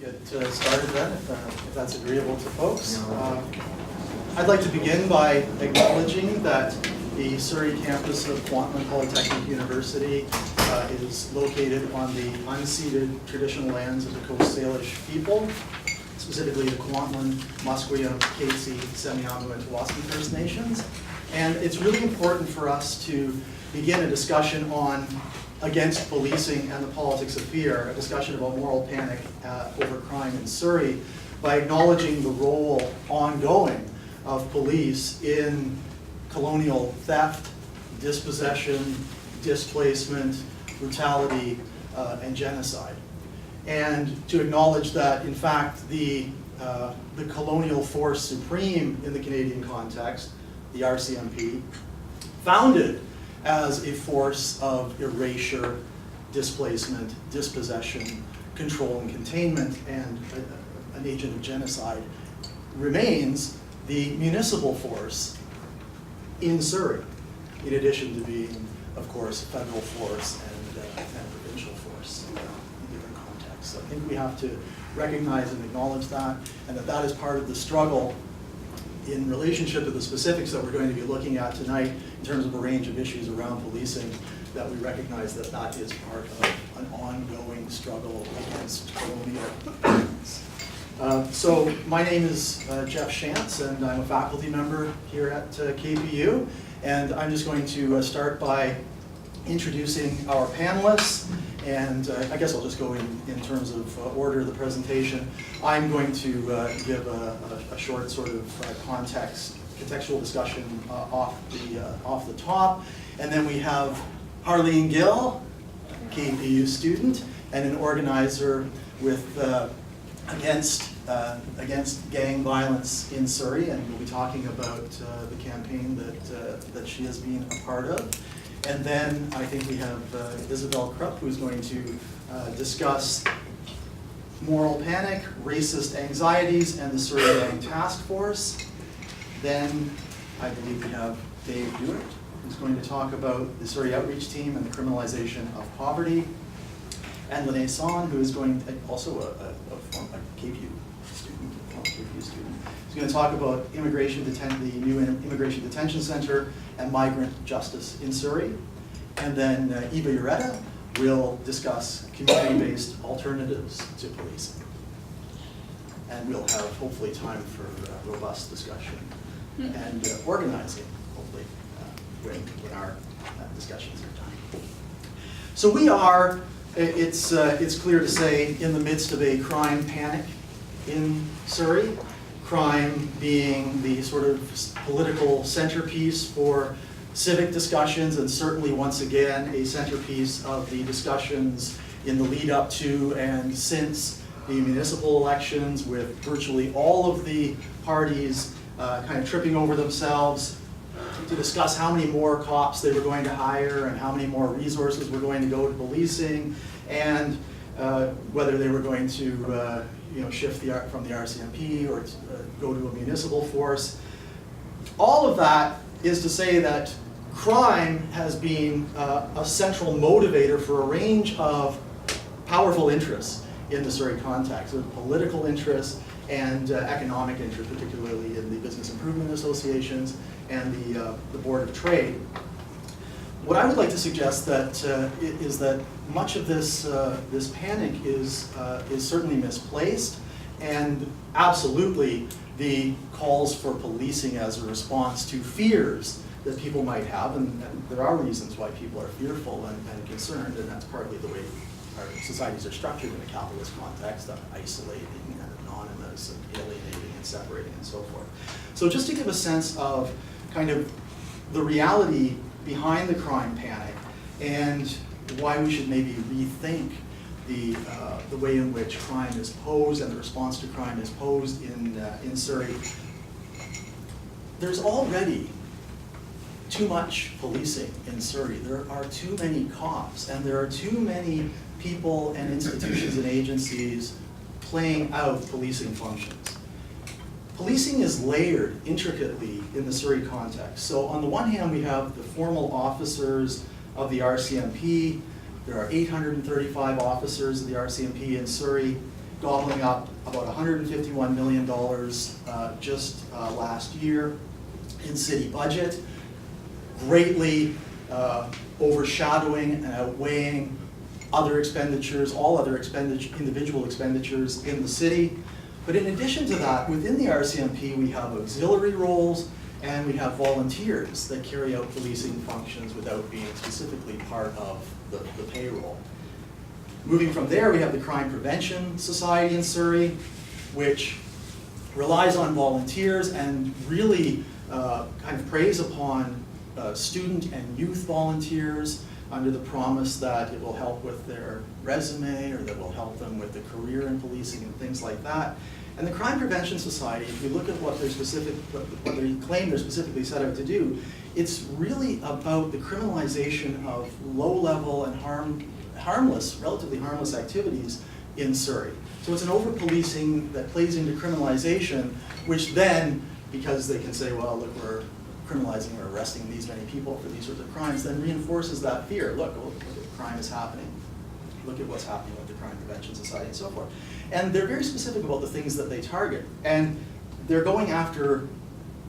get started then, if that's agreeable to folks. I'd like to begin by acknowledging that the Surrey campus of Kwantlen Polytechnic University is located on the unceded traditional lands of the Coast Salish people, specifically the Kwantlen, Musqueam, Katzie, Semiahmoo, and Tsawwassen First Nations. And it's really important for us to begin a discussion on against policing and the politics of fear, a discussion about moral panic over crime in Surrey, by acknowledging the role ongoing of police in colonial theft, dispossession, displacement, brutality, and genocide. And to acknowledge that, in fact, the colonial force supreme in the Canadian context, the RCMP, founded as a force of erasure, displacement, dispossession, control and containment, and an agent of genocide, remains the municipal force in Surrey, in addition to being, of course, a federal force and provincial force in different contexts. So I think we have to recognize and acknowledge that, and that is part of the struggle in relationship to the specifics that we're going to be looking at tonight in terms of a range of issues around policing, that we recognize that that is part of an ongoing struggle against colonial violence. So my name is Jeff Shantz, and I'm a faculty member here at KPU, and I'm just going to start by introducing our panelists, and I guess I'll just go in terms of order of the presentation. I'm going to give a short sort of contextual discussion off the top, and then we have Harleen Gill, KPU student, and an organizer with against gang violence in Surrey, and we'll be talking about the campaign that she has been a part of. And then I think we have Isabel Krupp, who's going to discuss moral panic, racist anxieties, and the Surrey Gang Task Force. Then I believe we have Diewert, who's going to talk about the Surrey Outreach Team and the criminalization of poverty. And Lenee, who is going to, also a KPU student, is going to talk about the new Immigration Detention Center and migrant justice in Surrey. And then Diewert will discuss community-based alternatives to policing. And we'll have, hopefully, time for robust discussion and organizing, hopefully, when our discussions are done. So we are, it's clear to say, in the midst of a crime panic in Surrey. Crime being the sort of political centerpiece for civic discussions, and certainly once again a centerpiece of the discussions in the lead up to and since the municipal elections, with virtually all of the parties kind of tripping over themselves to discuss how many more cops they were going to hire and how many more resources were going to go to policing, and whether they were going to shift from the RCMP or go to a municipal force. All of that is to say that crime has been a central motivator for a range of powerful interests in the Surrey context, with political interests and economic interests, particularly in the business improvement associations and the Board of Trade. What I would like to suggest is that much of this panic is certainly misplaced, and absolutely the calls for policing as a response to fears that people might have, and there are reasons why people are fearful and concerned, and that's partly the way our societies are structured in a capitalist context, isolating and anonymous and alienating and separating and so forth. So just to give a sense of kind of the reality behind the crime panic and why we should maybe rethink the way in which crime is posed and the response to crime is posed in Surrey. There's already too much policing in Surrey. There are too many cops, and there are too many people and institutions and agencies playing out policing functions. Policing is layered intricately in the Surrey context. So on the one hand, we have the formal officers of the RCMP. There are 835 officers of the RCMP in Surrey. gobbling up about $151 million just last year in city budget, greatly overshadowing and outweighing other expenditures, all other individual expenditures in the city. But in addition to that, within the RCMP, we have auxiliary roles and we have volunteers that carry out policing functions without being specifically part of the payroll. Moving from there, we have the Crime Prevention Society in Surrey, which relies on volunteers and really kind of preys upon student and youth volunteers under the promise that it will help with their resume or that will help them with the career in policing and things like that. And the Crime Prevention Society, if you look at what they claim they're specifically set out to do, it's really about the criminalization of low-level and relatively harmless activities in Surrey. So it's an over-policing that plays into criminalization, which then, because they can say, well, look, we're criminalizing or arresting these many people for these sorts of crimes, then reinforces that fear. Look at crime is happening. Look at what's happening with the Crime Prevention Society and so forth. And they're very specific about the things that they target. And they're going after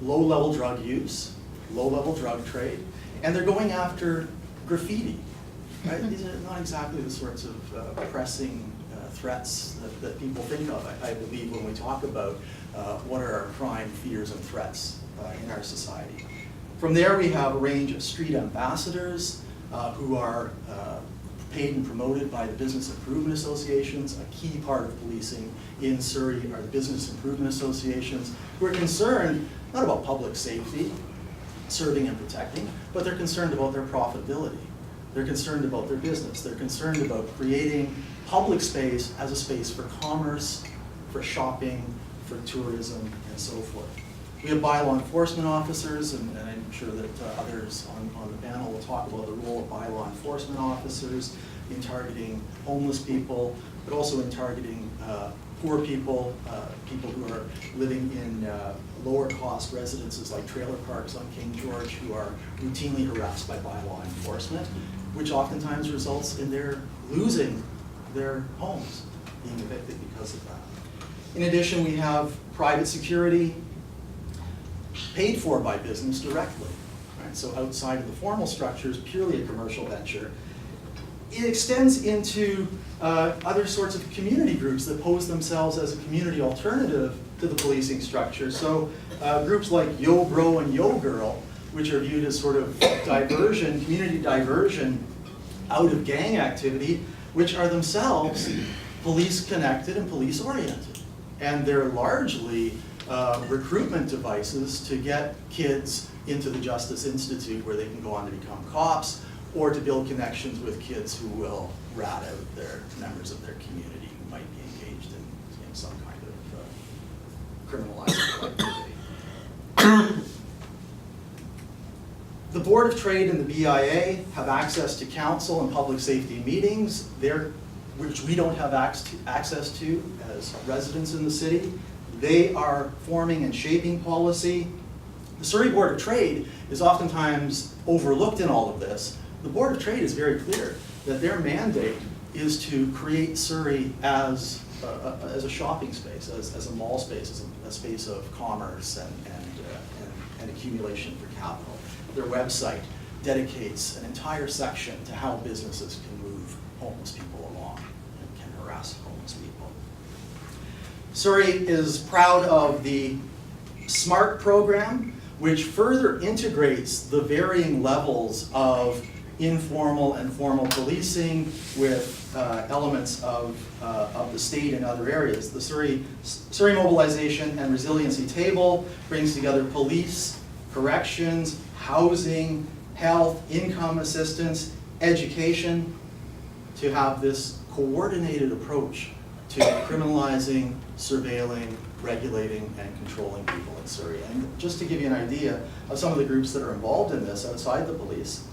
low-level drug use, low-level drug trade, and they're going after graffiti. Right? These are not exactly the sorts of pressing threats that people think of, I believe, when we talk about what are our crime fears and threats in our society. From there, we have a range of street ambassadors who are paid and promoted by the business improvement associations. A key part of policing in Surrey are the business improvement associations, who are concerned not about public safety, serving and protecting, but they're concerned about their profitability. They're concerned about their business. They're concerned about creating public space as a space for commerce, for shopping, for tourism, and so forth. We have bylaw enforcement officers, and I'm sure that others on the panel will talk about the role of bylaw enforcement officers in targeting homeless people, but also in targeting poor people, people who are living in lower cost residences like trailer parks on King George, who are routinely harassed by bylaw enforcement, which oftentimes results in their losing their homes, being evicted because of that. In addition, we have private security paid for by business directly. Right? So outside of the formal structures, purely a commercial venture. It extends into other sorts of community groups that pose themselves as a community alternative to the policing structure. So groups like Yo Bro and Yo Girl, which are viewed as sort of diversion, community diversion out of gang activity, which are themselves police connected and police oriented. And they're largely recruitment devices to get kids into the Justice Institute where they can go on to become cops, or to build connections with kids who will rat out their members of their community who might be engaged in some kind of criminalized activity. The Board of Trade and the BIA have access to council and public safety meetings, which we don't have access to as residents in the city. They are forming and shaping policy. The Surrey Board of Trade is oftentimes overlooked in all of this. The Board of Trade is very clear that their mandate is to create Surrey as a shopping space, as a mall space, as a space of commerce and accumulation for capital. Their website dedicates an entire section to how businesses can move homeless people along and can harass homeless people. Surrey is proud of the SMART program, which further integrates the varying levels of informal and formal policing with elements of the state and other areas. The Surrey Mobilization and Resiliency Table brings together police, corrections, housing, health, income assistance, education, to have this coordinated approach to criminalizing, surveilling, regulating, and controlling people in Surrey. And just to give you an idea of some of the groups that are involved in this outside the police,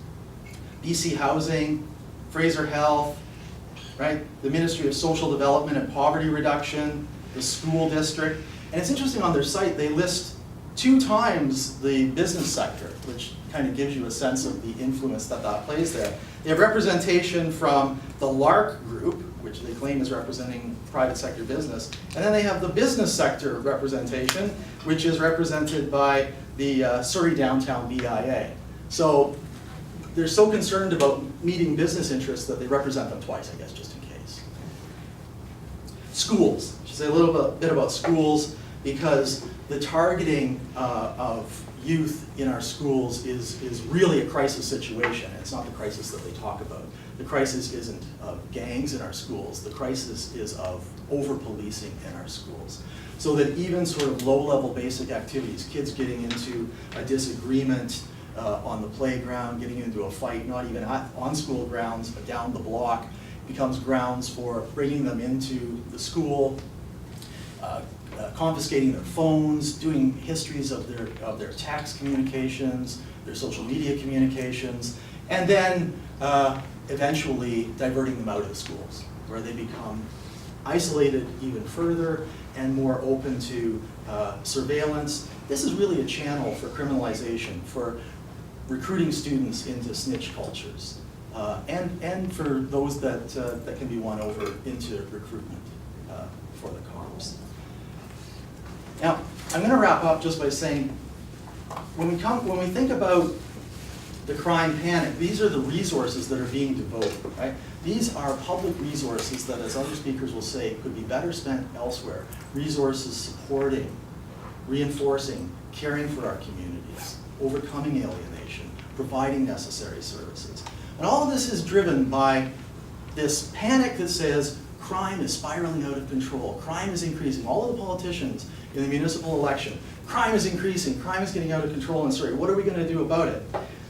BC Housing, Fraser Health, right? The Ministry of Social Development and Poverty Reduction, the school district. And it's interesting, on their site, they list 2 times the business sector, which kind of gives you a sense of the influence that plays there. They have representation from the LARC group, which they claim is representing private sector business. And then they have the business sector representation, which is represented by the Surrey Downtown BIA. So they're so concerned about meeting business interests that they represent them twice, I guess, just in case. Schools. I should say a little bit about schools, because the targeting of youth in our schools is really a crisis situation. It's not the crisis that they talk about. The crisis isn't of gangs in our schools. The crisis is of over-policing in our schools. So that even sort of low-level basic activities, kids getting into a disagreement on the playground, getting into a fight, not even on school grounds, but down the block, becomes grounds for bringing them into the school, confiscating their phones, doing histories of their text communications, their social media communications, and then eventually diverting them out of the schools, where they become isolated even further and more open to surveillance. This is really a channel for criminalization, for recruiting students into snitch cultures, and for those that can be won over into recruitment for the cops. Now, I'm going to wrap up just by saying, when we think about the crime panic, these are the resources that are being devoted, right? These are public resources that, as other speakers will say, could be better spent elsewhere. Resources supporting, reinforcing, caring for our communities, overcoming alienation, providing necessary services. And all of this is driven by this panic that says crime is spiraling out of control, crime is increasing. All of the politicians in the municipal election, crime is increasing, crime is getting out of control in Surrey. What are we going to do about it?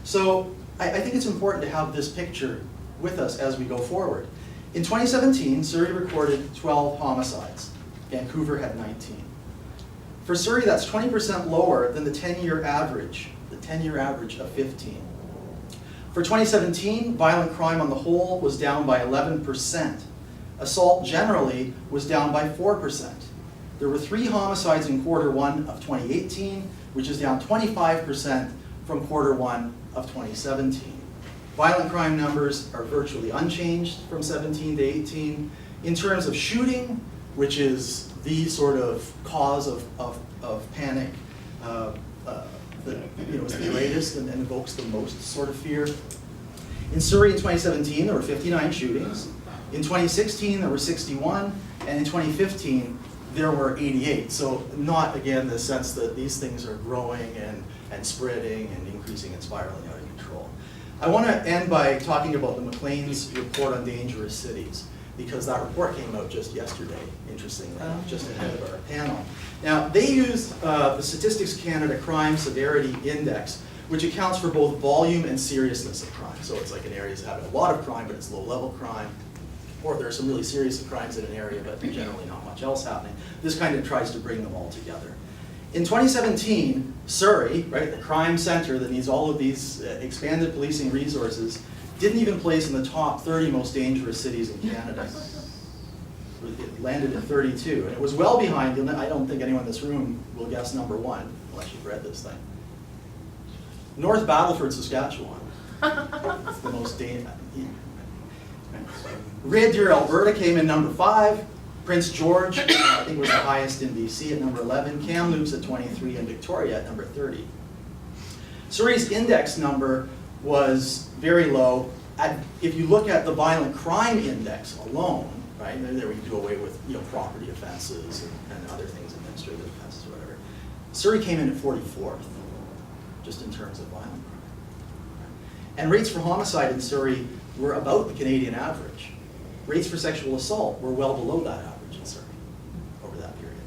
So I think it's important to have this picture with us as we go forward. In 2017, Surrey recorded 12 homicides. Vancouver had 19. For Surrey, that's 20% lower than the 10-year average of 15. For 2017, violent crime on the whole was down by 11%. Assault generally was down by 4%. There were 3 homicides in Q1 of 2018, which is down 25% from Q1 of 2017. Violent crime numbers are virtually unchanged from 17 to 18. In terms of shooting, which is the sort of cause of panic that is the greatest and evokes the most sort of fear. In Surrey in 2017, there were 59 shootings. In 2016, there were 61, and in 2015, there were 88. So not, again, the sense that these things are growing and spreading and increasing and spiraling out of control. I want to end by talking about the Maclean's report on dangerous cities, because that report came out just yesterday, interestingly enough, just ahead of our panel. Now, they used the Statistics Canada Crime Severity Index, which accounts for both volume and seriousness of crime. So it's like an area is having a lot of crime, but it's low-level crime. Or there are some really serious crimes in an area, but generally not much else happening. This kind of tries to bring them all together. In 2017, Surrey, right, the crime center that needs all of these expanded policing resources, didn't even place in the top 30 most dangerous cities in Canada. It landed at 32, and it was well behind. I don't think anyone in this room will guess number 1, unless you've read this thing. North Battleford, Saskatchewan. It's the most dangerous. Red Deer, Alberta came in number 5. Prince George, I think, was the highest in BC at number 11. Kamloops at 23, and Victoria at number 30. Surrey's index number was very low. If you look at the violent crime index alone, right, there we do away with property offenses and other things, administrative offenses or whatever. Surrey came in at 44th, just in terms of violent crime. And rates for homicide in Surrey were about the Canadian average. Rates for sexual assault were well below that average in Surrey over that period.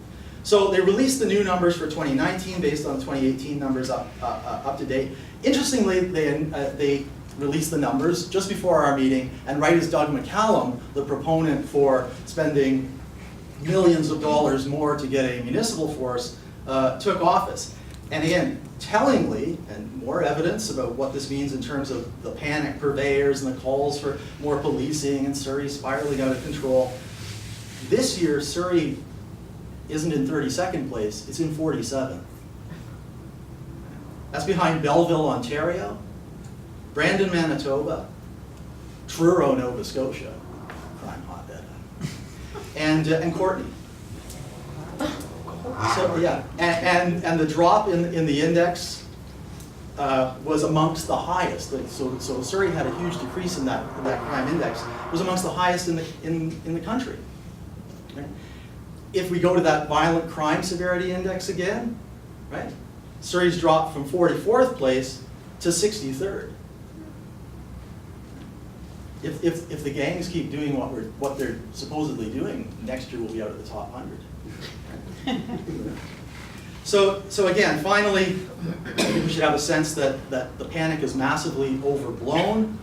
So they released the new numbers for 2019 based on the 2018 numbers up to date. Interestingly, they released the numbers just before our meeting, and right as Doug McCallum, the proponent for spending millions of dollars more to get a municipal force, took office. And again, tellingly, and more evidence about what this means in terms of the panic purveyors and the calls for more policing and Surrey spiraling out of control. This year, Surrey isn't in 32nd place, it's in 47th. That's behind Belleville, Ontario, Brandon, Manitoba, Truro, Nova Scotia, crime hotbed. And Courtney. So yeah, and the drop in the index was amongst the highest. So Surrey had a huge decrease in that crime index. It was amongst the highest in the country. Right? If we go to that violent crime severity index again, right? Surrey's dropped from 44th place to 63rd. If the gangs keep doing what they're supposedly doing, next year we'll be out of the top 100. So again, finally, we should have a sense that the panic is massively overblown.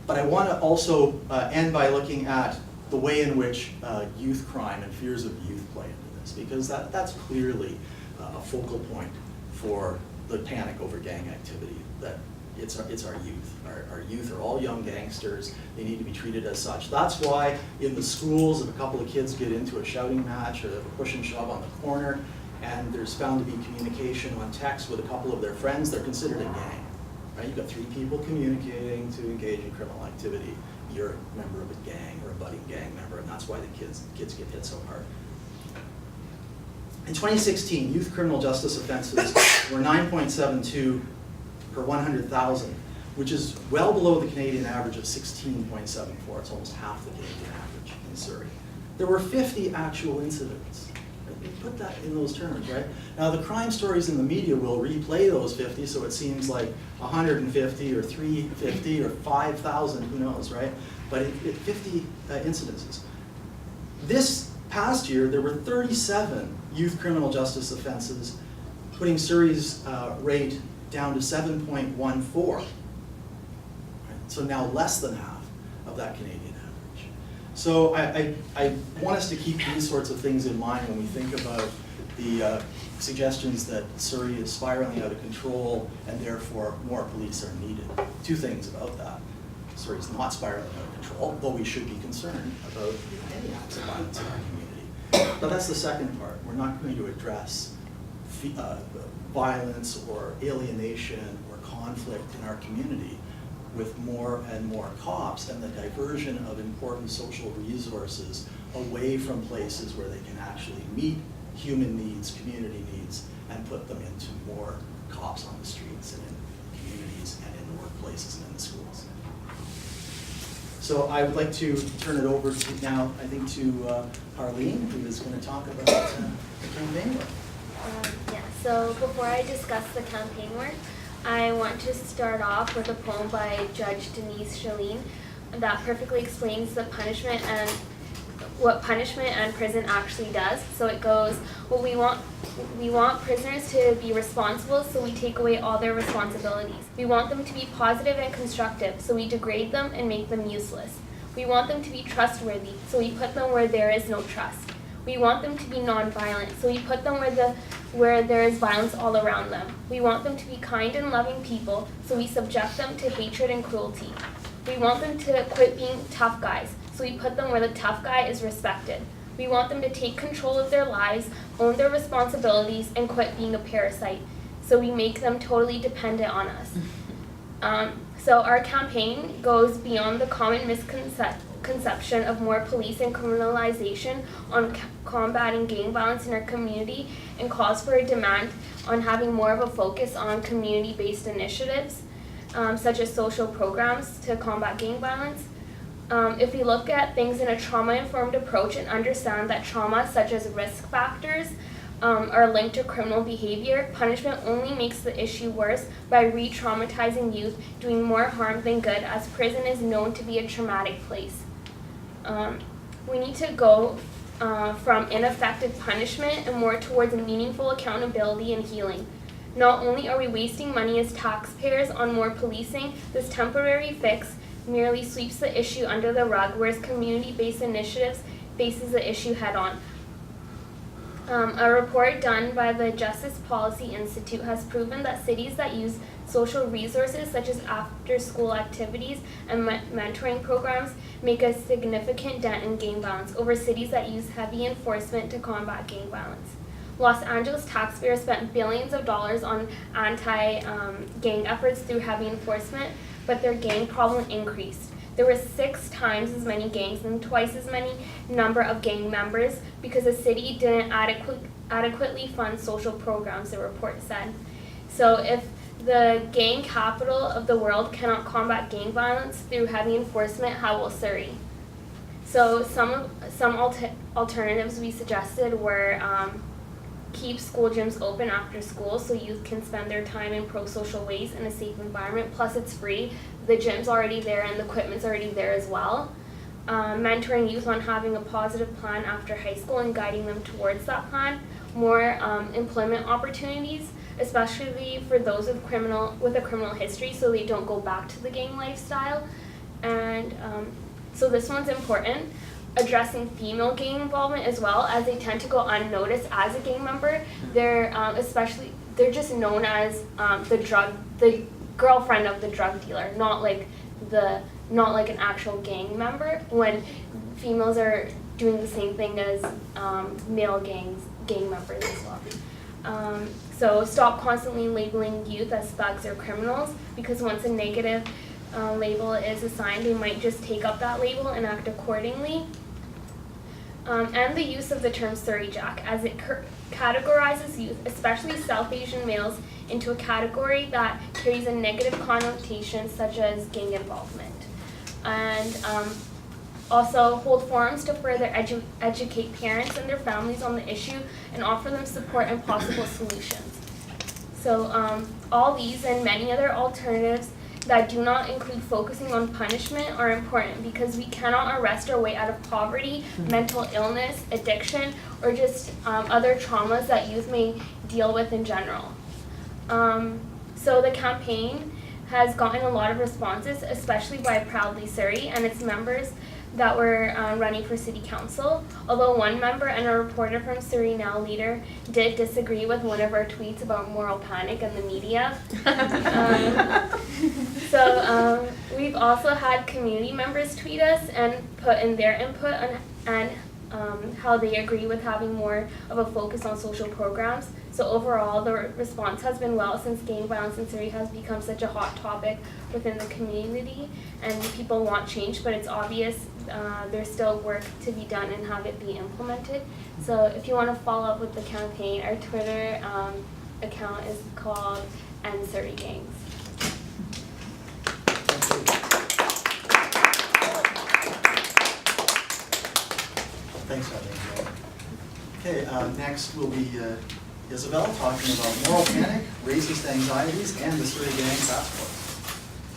But I want to also end by looking at the way in which youth crime and fears of youth play into this, because that's clearly a focal point for the panic over gang activity. That it's our youth. Our youth are all young gangsters. They need to be treated as such. That's why in the schools, if a couple of kids get into a shouting match or a push and shove on the corner, and there's found to be communication on text with a couple of their friends, they're considered a gang. Right? You've got 3 people communicating to engage in criminal activity. You're a member of a gang or a budding gang member, and that's why the kids get hit so hard. In 2016, youth criminal justice offenses were 9.72 per 100,000, which is well below the Canadian average of 16.74. It's almost half the Canadian average in Surrey. There were 50 actual incidents. Right? They put that in those terms, right? Now the crime stories in the media will replay those 50, so it seems like 150 or 350 or 5,000, who knows, right? But 50 incidences. This past year, there were 37 youth criminal justice offenses, putting Surrey's rate down to 7.14. Right? So now less than half of that Canadian average. So I want us to keep these sorts of things in mind when we think about the suggestions that Surrey is spiraling out of control and therefore more police are needed. 2 things about that. Surrey's not spiraling out of control, though we should be concerned about any acts of violence in our community. But that's the second part. We're not going to address violence or alienation or conflict in our community with more and more cops and the diversion of important social resources away from places where they can actually meet human needs, community needs, and put them into more cops on the streets and in communities and in the workplaces and in the schools. So I would like to turn it over to now, I think, to Harleen, who is going to talk about the campaign work. Yeah, so before I discuss the campaign work, I want to start off with a poem by Judge Denise Shalene that perfectly explains the punishment and what punishment and prison actually does. So it goes, well, we want prisoners to be responsible, so we take away all their responsibilities. We want them to be positive and constructive, so we degrade them and make them useless. We want them to be trustworthy, so we put them where there is no trust. We want them to be non-violent, so we put them where there is violence all around them. We want them to be kind and loving people, so we subject them to hatred and cruelty. We want them to quit being tough guys, so we put them where the tough guy is respected. We want them to take control of their lives, own their responsibilities, and quit being a parasite, so we make them totally dependent on us. So our campaign goes beyond the common misconception of more police and criminalization on combating gang violence in our community and calls for a demand on having more of a focus on community-based initiatives, such as social programs to combat gang violence. If we look at things in a trauma-informed approach and understand that trauma, such as risk factors, are linked to criminal behavior, punishment only makes the issue worse by re-traumatizing youth, doing more harm than good, as prison is known to be a traumatic place. We need to go from ineffective punishment and more towards meaningful accountability and healing. Not only are we wasting money as taxpayers on more policing, this temporary fix merely sweeps the issue under the rug, whereas community-based initiatives faces the issue head-on. A report done by the Justice Policy Institute has proven that cities that use social resources such as after-school activities and mentoring programs make a significant dent in gang violence over cities that use heavy enforcement to combat gang violence. Los Angeles taxpayers spent billions of dollars on anti-gang efforts through heavy enforcement, but their gang problem increased. there were 6 times as many gangs and twice as many number of gang members because the city didn't adequately fund social programs, the report said. So if the gang capital of the world cannot combat gang violence through heavy enforcement, how will Surrey? So some alternatives we suggested were keep school gyms open after school so youth can spend their time in pro-social ways in a safe environment. Plus it's free. The gym's already there and the equipment's already there as well. Mentoring youth on having a positive plan after high school and guiding them towards that plan. More employment opportunities, especially for those with a criminal history so they don't go back to the gang lifestyle. And so this one's important. Addressing female gang involvement as well, as they tend to go unnoticed as a gang member. They're just known as the girlfriend of the drug dealer, not like an actual gang member. When females are doing the same thing as male gang members as well. So stop constantly labeling youth as thugs or criminals, because once a negative label is assigned, they might just take up that label and act accordingly. And the use of the term Surrey Jack, as it categorizes youth, especially South Asian males, into a category that carries a negative connotation such as gang involvement. And also hold forums to further educate parents and their families on the issue and offer them support and possible solutions. So all these and many other alternatives that do not include focusing on punishment are important, because we cannot arrest our way out of poverty, mental illness, addiction, or just other traumas that youth may deal with in general. So the campaign has gotten a lot of responses, especially by Proudly Surrey and its members that were running for city council, although one member and a reporter from Surrey Now Leader did disagree with one of our tweets about moral panic and the media. So we've also had community members tweet us and put in their input on how they agree with having more of a focus on social programs. So overall, the response has been well, since gang violence in Surrey has become such a hot topic within the community, and people want change, but it's obvious there's still work to be done and have it be implemented. So if you want to follow up with the campaign, our Twitter account is called End Surrey Gangs. Thanks, Harleen. Okay, next will be Isabel talking about moral panic, racist anxieties, and the Surrey Gang Task Force.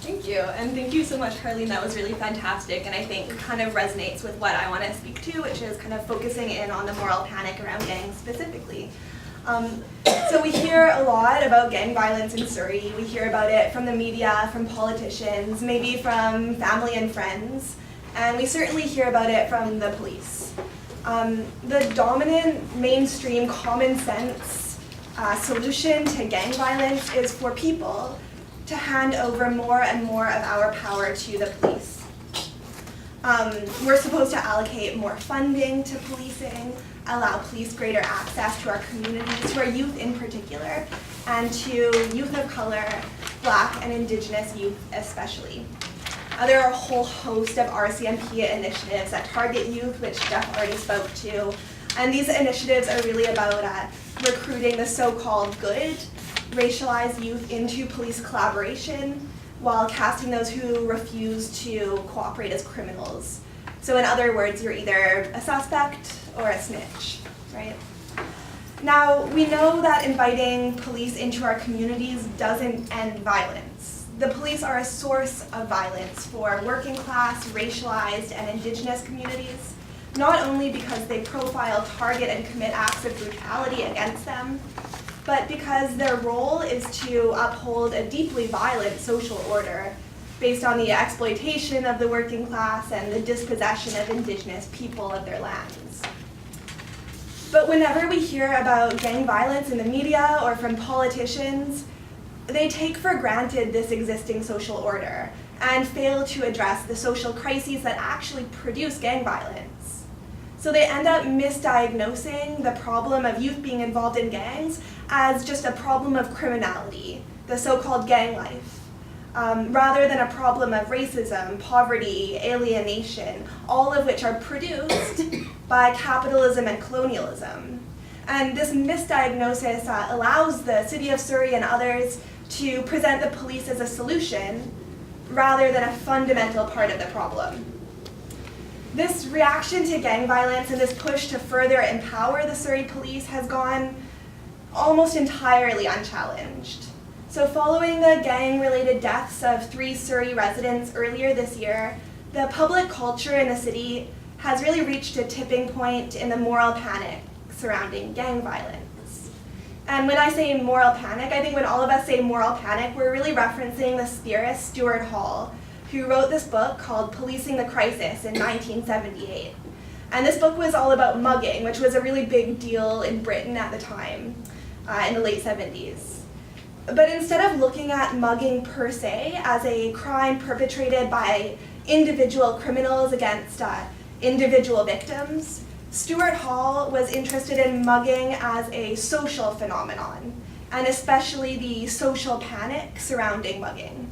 Thank you, and thank you so much, Harleen. That was really fantastic, and I think kind of resonates with what I want to speak to, which is kind of focusing in on the moral panic around gangs specifically. So we hear a lot about gang violence in Surrey. We hear about it from the media, from politicians, maybe from family and friends, and we certainly hear about it from the police. The dominant mainstream common sense solution to gang violence is for people to hand over more and more of our power to the police. We're supposed to allocate more funding to policing, allow police greater access to our communities, to our youth in particular, and to youth of color, Black and Indigenous youth especially. There are a whole host of RCMP initiatives that target youth, which Jeff already spoke to. And these initiatives are really about recruiting the so-called good, racialized youth into police collaboration, while casting those who refuse to cooperate as criminals. So in other words, you're either a suspect or a snitch, right? Now, we know that inviting police into our communities doesn't end violence. The police are a source of violence for working class, racialized, and Indigenous communities, not only because they profile, target, and commit acts of brutality against them, but because their role is to uphold a deeply violent social order based on the exploitation of the working class and the dispossession of Indigenous people of their lands. But whenever we hear about gang violence in the media or from politicians, they take for granted this existing social order and fail to address the social crises that actually produce gang violence. So they end up misdiagnosing the problem of youth being involved in gangs as just a problem of criminality, the so-called gang life, rather than a problem of racism, poverty, alienation, all of which are produced by capitalism and colonialism. And this misdiagnosis allows the City of Surrey and others to present the police as a solution rather than a fundamental part of the problem. This reaction to gang violence and this push to further empower the Surrey police has gone almost entirely unchallenged. So following the gang-related deaths of 3 Surrey residents earlier this year, the public culture in the city has really reached a tipping point in the moral panic surrounding gang violence. And when I say moral panic, I think when all of us say moral panic, we're really referencing the theorist Stuart Hall, who wrote this book called Policing the Crisis in 1978. And this book was all about mugging, which was a really big deal in Britain at the time, in the late 70s. But instead of looking at mugging per se as a crime perpetrated by individual criminals against individual victims, Stuart Hall was interested in mugging as a social phenomenon, and especially the social panic surrounding mugging.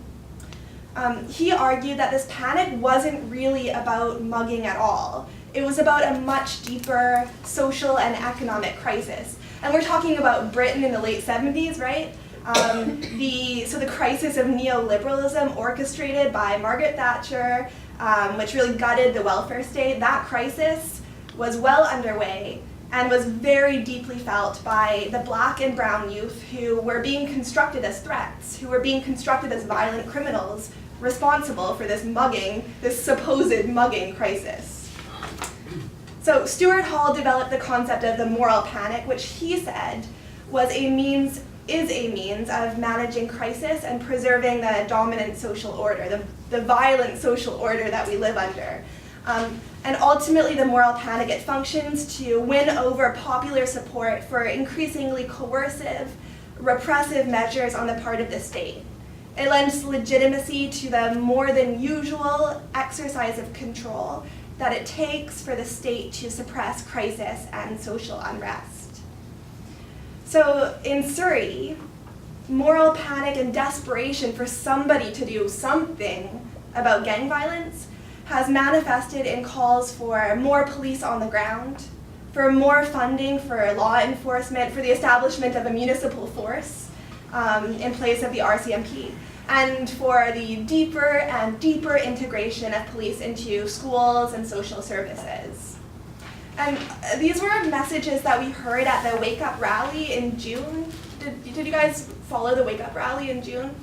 He argued that this panic wasn't really about mugging at all. It was about a much deeper social and economic crisis. And we're talking about Britain in the late 70s, right? So the crisis of neoliberalism orchestrated by Margaret Thatcher, which really gutted the welfare state, that crisis was well underway and was very deeply felt by the black and brown youth who were being constructed as threats, who were being constructed as violent criminals responsible for this mugging, this supposed mugging crisis. So Stuart Hall developed the concept of the moral panic, which he said is a means of managing crisis and preserving the dominant social order, the violent social order that we live under. And ultimately, the moral panic, it functions to win over popular support for increasingly coercive, repressive measures on the part of the state. It lends legitimacy to the more than usual exercise of control that it takes for the state to suppress crisis and social unrest. So in Surrey, moral panic and desperation for somebody to do something about gang violence has manifested in calls for more police on the ground, for more funding for law enforcement, for the establishment of a municipal force in place of the RCMP, and for the deeper and deeper integration of police into schools and social services. And these were messages that we heard at the Wake Up rally in June. Did you guys follow the Wake Up rally in June?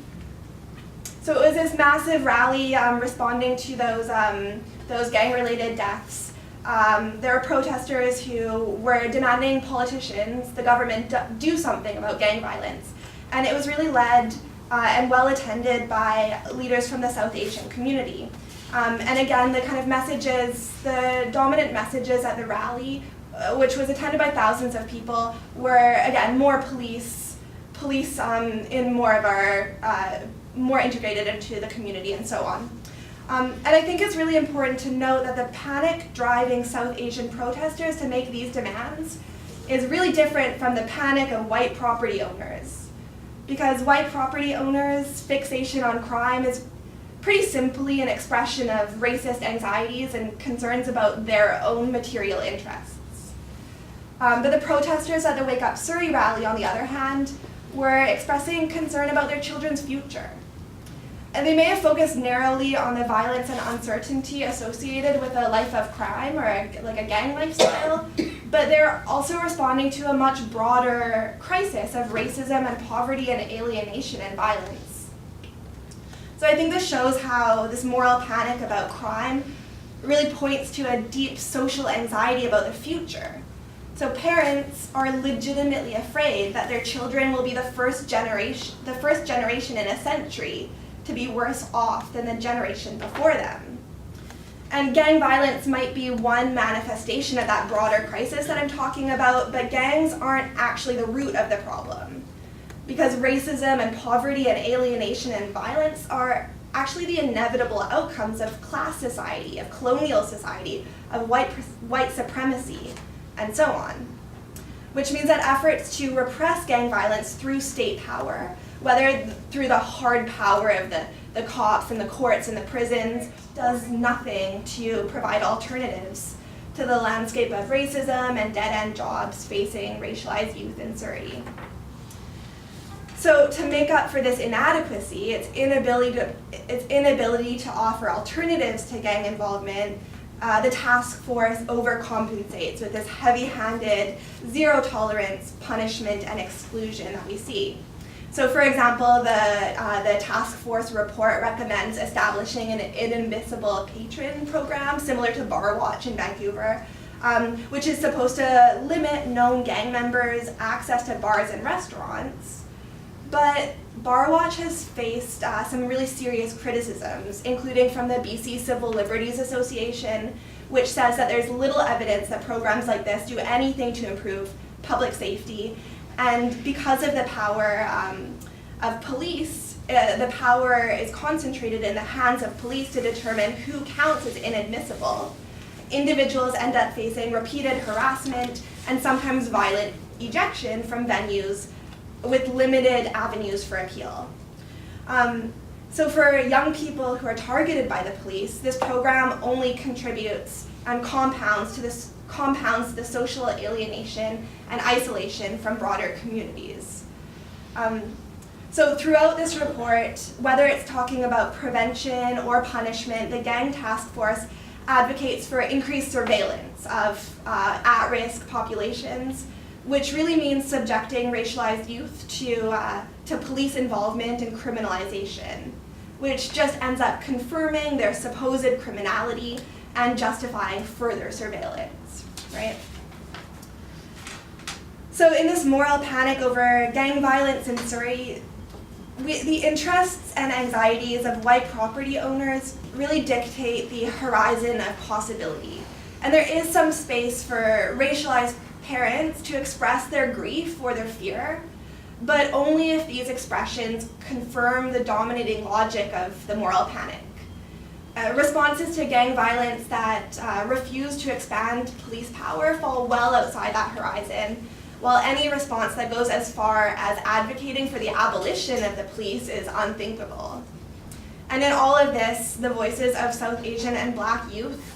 So it was this massive rally responding to those gang-related deaths. There were protesters who were demanding politicians, the government, do something about gang violence. And it was really led and well attended by leaders from the South Asian community. And again, the kind of messages, the dominant messages at the rally, which was attended by thousands of people, were again more police in more of our, more integrated into the community and so on. And I think it's really important to note that the panic driving South Asian protesters to make these demands is really different from the panic of white property owners. Because white property owners' fixation on crime is pretty simply an expression of racist anxieties and concerns about their own material interests. But the protesters at the Wake Up Surrey rally, on the other hand, were expressing concern about their children's future. And they may have focused narrowly on the violence and uncertainty associated with a life of crime or a gang lifestyle, but they're also responding to a much broader crisis of racism and poverty and alienation and violence. So I think this shows how this moral panic about crime really points to a deep social anxiety about the future. So parents are legitimately afraid that their children will be the first generation in a century to be worse off than the generation before them. And gang violence might be one manifestation of that broader crisis that I'm talking about, but gangs aren't actually the root of the problem. Because racism and poverty and alienation and violence are actually the inevitable outcomes of class society, of colonial society, of white supremacy, and so on. Which means that efforts to repress gang violence through state power whether through the hard power of the cops and the courts and the prisons, does nothing to provide alternatives to the landscape of racism and dead-end jobs facing racialized youth in Surrey. So to make up for this inadequacy, its inability to offer alternatives to gang involvement, the task force overcompensates with this heavy-handed, zero-tolerance punishment and exclusion that we see. So for example, the task force report recommends establishing an inadmissible patron program similar to Bar Watch in Vancouver, which is supposed to limit known gang members' access to bars and restaurants. But Bar Watch has faced some really serious criticisms, including from the BC Civil Liberties Association, which says that there's little evidence that programs like this do anything to improve public safety. And because of the power of police, the power is concentrated in the hands of police to determine who counts as inadmissible. Individuals end up facing repeated harassment and sometimes violent ejection from venues with limited avenues for appeal. So for young people who are targeted by the police, this program only contributes and compounds the social alienation and isolation from broader communities. So throughout this report, whether it's talking about prevention or punishment, the Gang Task Force advocates for increased surveillance of at-risk populations, which really means subjecting racialized youth to police involvement and criminalization, which just ends up confirming their supposed criminality and justifying further surveillance, right? So in this moral panic over gang violence in Surrey, the interests and anxieties of white property owners really dictate the horizon of possibility. And there is some space for racialized parents to express their grief or their fear, but only if these expressions confirm the dominating logic of the moral panic. Responses to gang violence that refuse to expand police power fall well outside that horizon, while any response that goes as far as advocating for the abolition of the police is unthinkable. And in all of this, the voices of South Asian and Black youth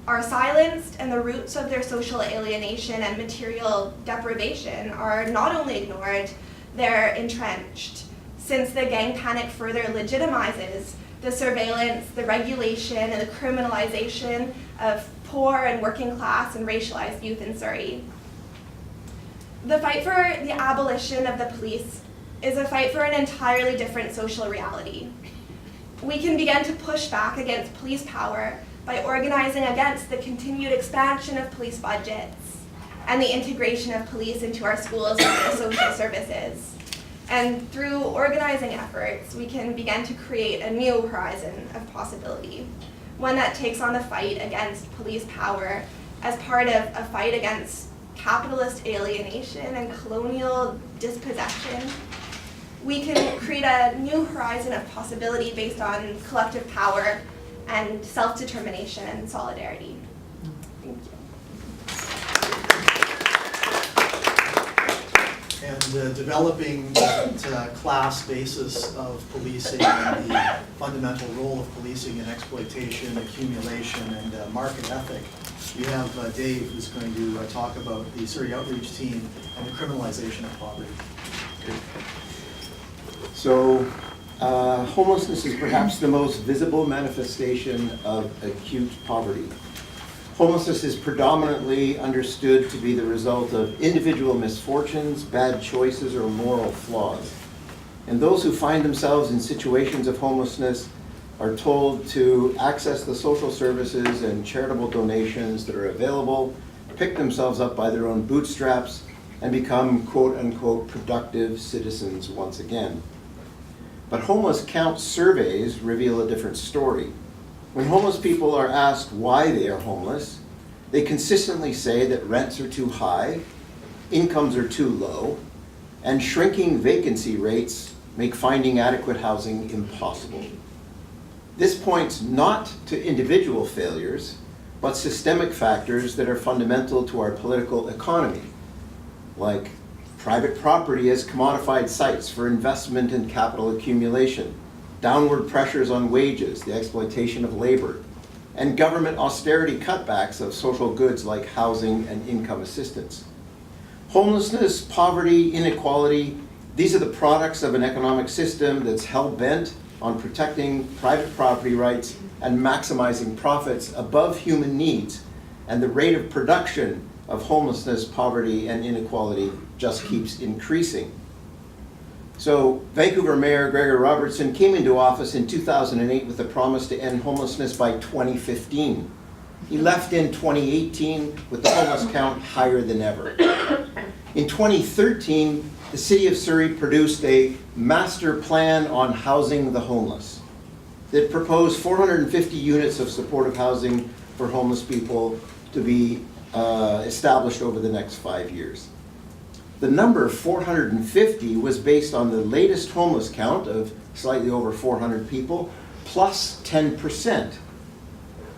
are silenced, and the roots of their social alienation and material deprivation are not only ignored, they're entrenched, since the gang panic further legitimizes the surveillance, the regulation, and the criminalization of poor and working class and racialized youth in Surrey. The fight for the abolition of the police is a fight for an entirely different social reality. We can begin to push back against police power by organizing against the continued expansion of police budgets and the integration of police into our schools and our social services. And through organizing efforts, we can begin to create a new horizon of possibility, one that takes on the fight against police power as part of a fight against capitalist alienation and colonial dispossession. We can create a new horizon of possibility based on collective power and self-determination and solidarity. Thank you. And developing that class basis of policing and the fundamental role of policing in exploitation, accumulation, and market ethic. We have Dave, who's going to talk about the Surrey Outreach Team and the criminalization of poverty. So, homelessness is perhaps the most visible manifestation of acute poverty. Homelessness is predominantly understood to be the result of individual misfortunes, bad choices, or moral flaws. And those who find themselves in situations of homelessness are told to access the social services and charitable donations that are available, pick themselves up by their own bootstraps, and become quote-unquote productive citizens once again. But homeless count surveys reveal a different story. When homeless people are asked why they are homeless, they consistently say that rents are too high, incomes are too low, and shrinking vacancy rates make finding adequate housing impossible. This points not to individual failures, but systemic factors that are fundamental to our political economy, like private property as commodified sites for investment and capital accumulation, downward pressures on wages, the exploitation of labor, and government austerity cutbacks of social goods like housing and income assistance. Homelessness, poverty, inequality, these are the products of an economic system that's hell-bent on protecting private property rights and maximizing profits above human needs, and the rate of production of homelessness, poverty, and inequality just keeps increasing. So Vancouver Mayor Gregor Robertson came into office in 2008 with a promise to end homelessness by 2015. He left in 2018 with the homeless count higher than ever. In 2013, the City of Surrey produced a master plan on housing the homeless that proposed 450 units of supportive housing for homeless people to be established over the next 5 years. The number 450 was based on the latest homeless count of slightly over 400 people, plus 10%.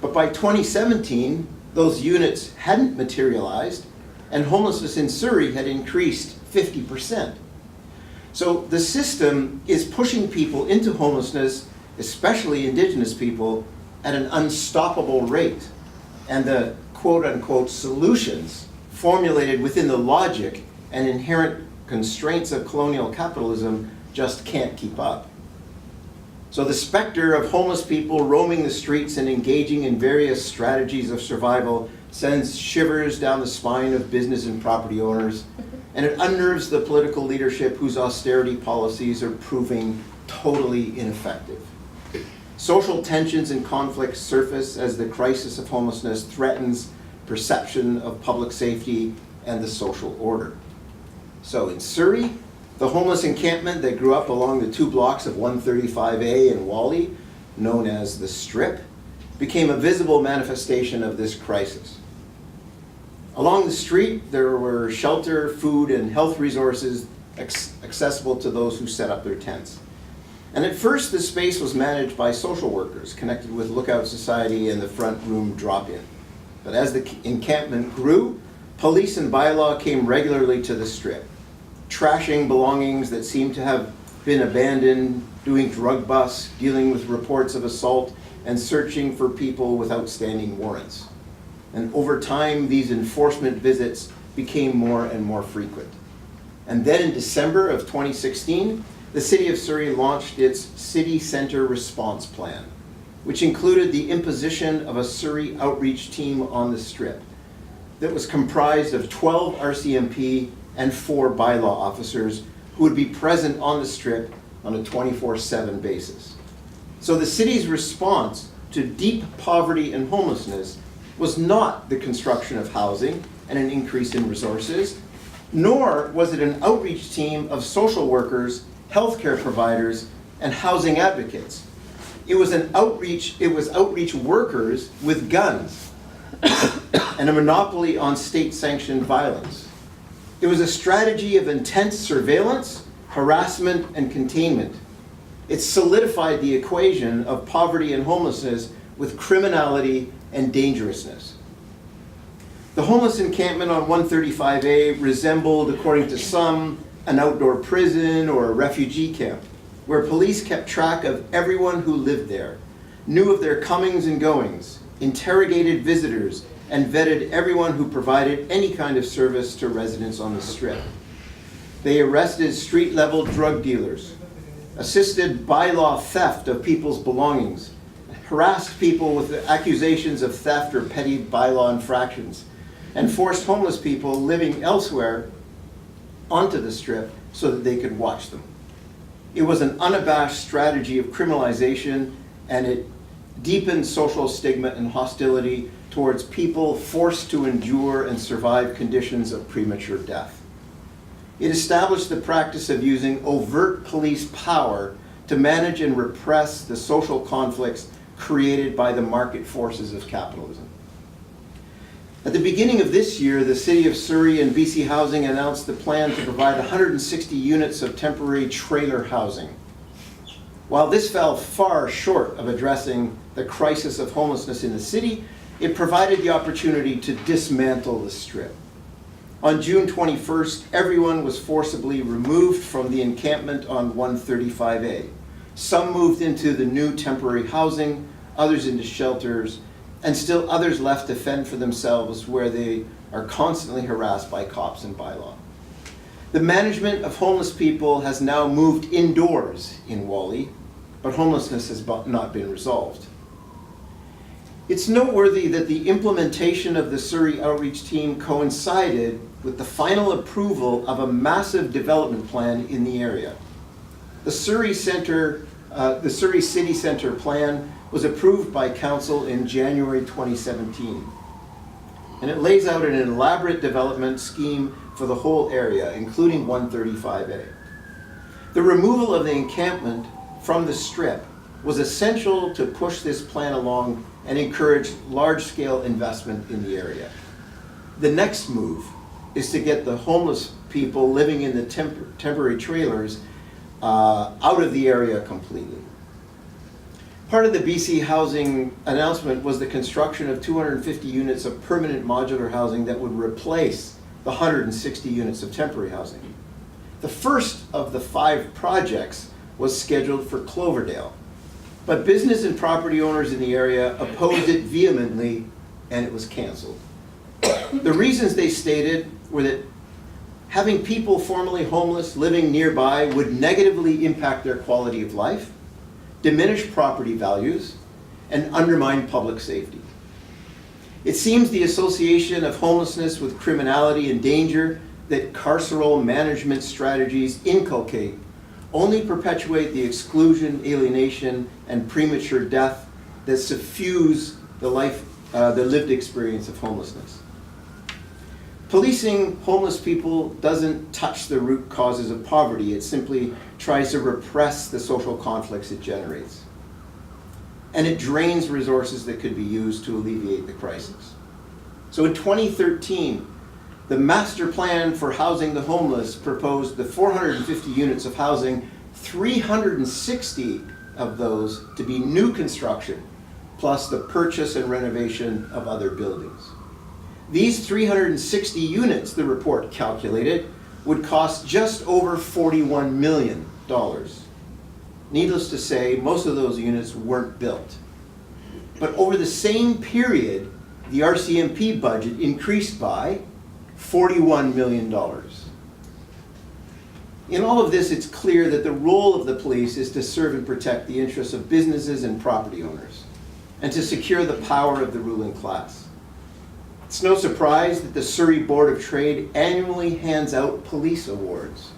But by 2017, those units hadn't materialized, and homelessness in Surrey had increased 50%. So the system is pushing people into homelessness, especially Indigenous people, at an unstoppable rate. And the quote-unquote solutions formulated within the logic and inherent constraints of colonial capitalism just can't keep up. So the specter of homeless people roaming the streets and engaging in various strategies of survival sends shivers down the spine of business and property owners, and it unnerves the political leadership whose austerity policies are proving totally ineffective. Social tensions and conflicts surface as the crisis of homelessness threatens perception of public safety and the social order. So in Surrey, the homeless encampment that grew up along the 2 blocks of 135A and Whalley, known as the Strip, became a visible manifestation of this crisis. Along the street, there were shelter, food, and health resources accessible to those who set up their tents. And at first, the space was managed by social workers connected with Lookout Society and the Front Room Drop-In. But as the encampment grew, police and bylaw came regularly to the Strip, trashing belongings that seemed to have been abandoned, doing drug busts, dealing with reports of assault, and searching for people with outstanding warrants. And over time, these enforcement visits became more and more frequent. And then in December of 2016, the City of Surrey launched its City Centre Response Plan, which included the imposition of a Surrey outreach team on the Strip that was comprised of 12 RCMP and 4 bylaw officers who would be present on the Strip on a 24/7 basis. So the city's response to deep poverty and homelessness was not the construction of housing and an increase in resources, nor was it an outreach team of social workers, healthcare providers, and housing advocates. It was outreach workers with guns and a monopoly on state-sanctioned violence. It was a strategy of intense surveillance, harassment, and containment. It solidified the equation of poverty and homelessness with criminality and dangerousness. The homeless encampment on 135A resembled, according to some, an outdoor prison or a refugee camp, where police kept track of everyone who lived there, knew of their comings and goings, interrogated visitors, and vetted everyone who provided any kind of service to residents on the Strip. They arrested street-level drug dealers, assisted bylaw theft of people's belongings, harassed people with accusations of theft or petty bylaw infractions, and forced homeless people living elsewhere onto the Strip so that they could watch them. It was an unabashed strategy of criminalization, and it deepened social stigma and hostility towards people forced to endure and survive conditions of premature death. It established the practice of using overt police power to manage and repress the social conflicts created by the market forces of capitalism. At the beginning of this year, the City of Surrey and BC Housing announced the plan to provide 160 units of temporary trailer housing. While this fell far short of addressing the crisis of homelessness in the city, it provided the opportunity to dismantle the Strip. On June 21st, everyone was forcibly removed from the encampment on 135A. Some moved into the new temporary housing, others into shelters, and still others left to fend for themselves where they are constantly harassed by cops and bylaw. The management of homeless people has now moved indoors in Whalley, but homelessness has not been resolved. It's noteworthy that the implementation of the Surrey Outreach Team coincided with the final approval of a massive development plan in the area. The Surrey City Centre plan was approved by Council in January 2017. And it lays out an elaborate development scheme for the whole area, including 135A. The removal of the encampment from the strip was essential to push this plan along and encourage large-scale investment in the area. The next move is to get the homeless people living in the temporary trailers out of the area completely. Part of the BC Housing announcement was the construction of 250 units of permanent modular housing that would replace the 160 units of temporary housing. The first of the 5 projects was scheduled for Cloverdale, but business and property owners in the area opposed it vehemently, and it was canceled. The reasons they stated were that having people formerly homeless living nearby would negatively impact their quality of life, diminish property values, and undermine public safety. It seems the association of homelessness with criminality and danger that carceral management strategies inculcate only perpetuate the exclusion, alienation, and premature death that suffuse the lived experience of homelessness. Policing homeless people doesn't touch the root causes of poverty. It simply tries to repress the social conflicts it generates. And it drains resources that could be used to alleviate the crisis. So in 2013, the master plan for housing the homeless proposed the 450 units of housing, 360 of those to be new construction, plus the purchase and renovation of other buildings. These 360 units, the report calculated, would cost just over $41 million. Needless to say, most of those units weren't built. But over the same period, the RCMP budget increased by $41 million. In all of this, it's clear that the role of the police is to serve and protect the interests of businesses and property owners, and to secure the power of the ruling class. It's no surprise that the Surrey Board of Trade annually hands out police awards.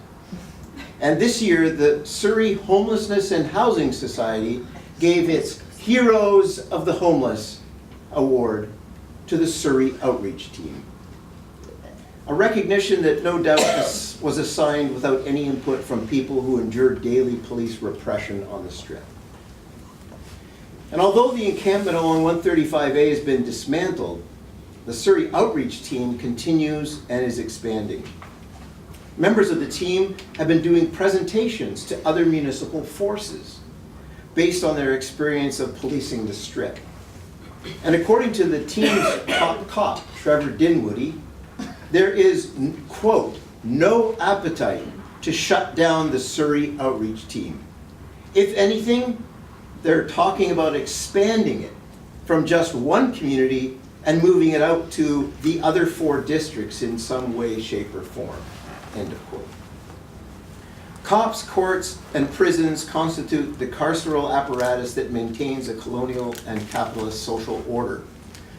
And this year, the Surrey Homelessness and Housing Society gave its Heroes of the Homeless award to the Surrey Outreach Team. A recognition that no doubt was assigned without any input from people who endured daily police repression on the strip. And although the encampment along 135A has been dismantled, the Surrey Outreach Team continues and is expanding. Members of the team have been doing presentations to other municipal forces based on their experience of policing the strip. And according to the team's top cop, Trevor Dinwoody, there is, quote, no appetite to shut down the Surrey Outreach Team. If anything, they're talking about expanding it from just one community and moving it out to the other 4 districts in some way, shape, or form, end of quote. Cops, courts, and prisons constitute the carceral apparatus that maintains a colonial and capitalist social order,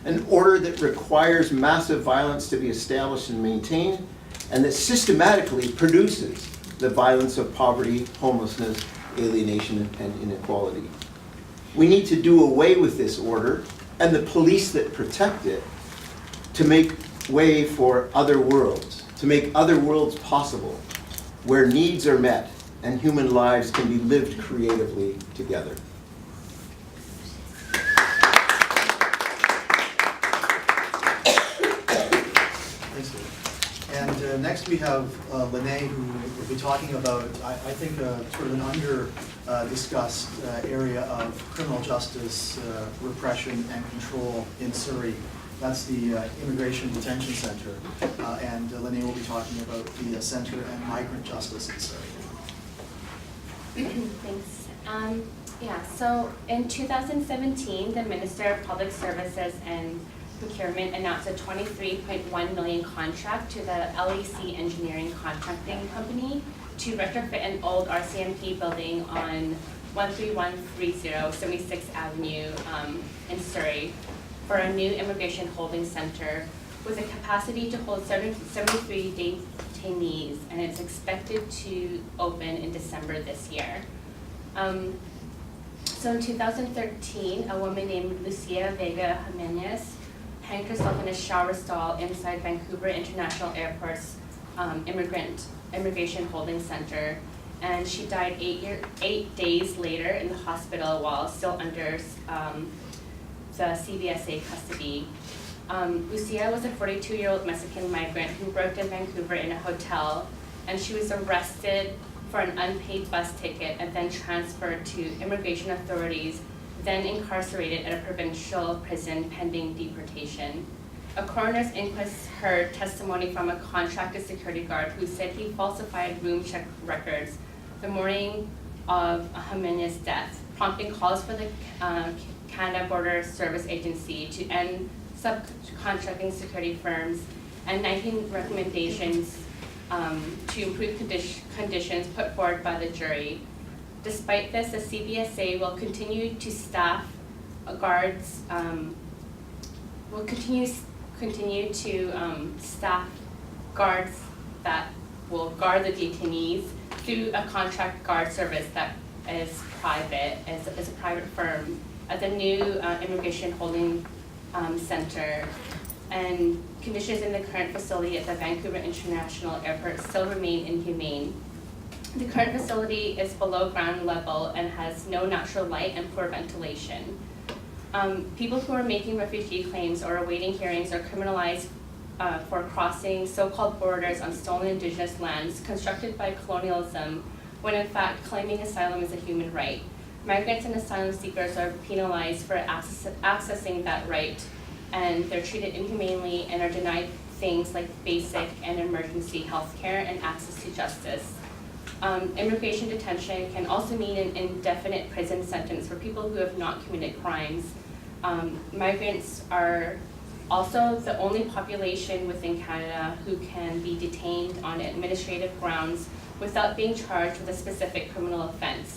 an order that requires massive violence to be established and maintained, and that systematically produces the violence of poverty, homelessness, alienation, and inequality. We need to do away with this order and the police that protect it to make way for other worlds, to make other worlds possible, where needs are met and human lives can be lived creatively together. Thanks, Dave. And next we have Lenee, who will be talking about, I think, sort of an under-discussed area of criminal justice repression and control in Surrey. That's the Immigration Detention Center. And Lenee will be talking about the Center and Migrant Justice in Surrey. Thanks. So in 2017, the Minister of Public Services and Procurement announced a $23.1 million contract to the LEC Engineering Contracting Company to retrofit an old RCMP building on 13130 76th Avenue in Surrey for a new immigration holding center with a capacity to hold 73 detainees, and it's expected to open in December this year. So in 2013, a woman named Lucia Vega Jimenez hanged herself in a shower stall inside Vancouver International Airport's immigration holding center, and she died 8 days later in the hospital while still under the CBSA custody. Lucia was a 42-year-old Mexican migrant who worked in Vancouver in a hotel, and she was arrested for an unpaid bus ticket and then transferred to immigration authorities, then incarcerated at a provincial prison pending deportation. A coroner's inquest heard testimony from a contracted security guard who said he falsified room check records the morning of Jimenez's death, prompting calls for the Canada Border Service Agency to end subcontracting security firms, and 19 recommendations to improve conditions put forward by the jury. Despite this, the CBSA will continue to staff guards, will continue to staff guards that will guard the detainees through a contract guard service that is private, is a private firm at the new immigration holding center. And conditions in the current facility at the Vancouver International Airport still remain inhumane. The current facility is below ground level and has no natural light and poor ventilation. People who are making refugee claims or awaiting hearings are criminalized for crossing so-called borders on stolen Indigenous lands constructed by colonialism, when in fact claiming asylum is a human right. Migrants and asylum seekers are penalized for accessing that right, and they're treated inhumanely and are denied things like basic and emergency health care and access to justice. Immigration detention can also mean an indefinite prison sentence for people who have not committed crimes. Migrants are also the only population within Canada who can be detained on administrative grounds without being charged with a specific criminal offense.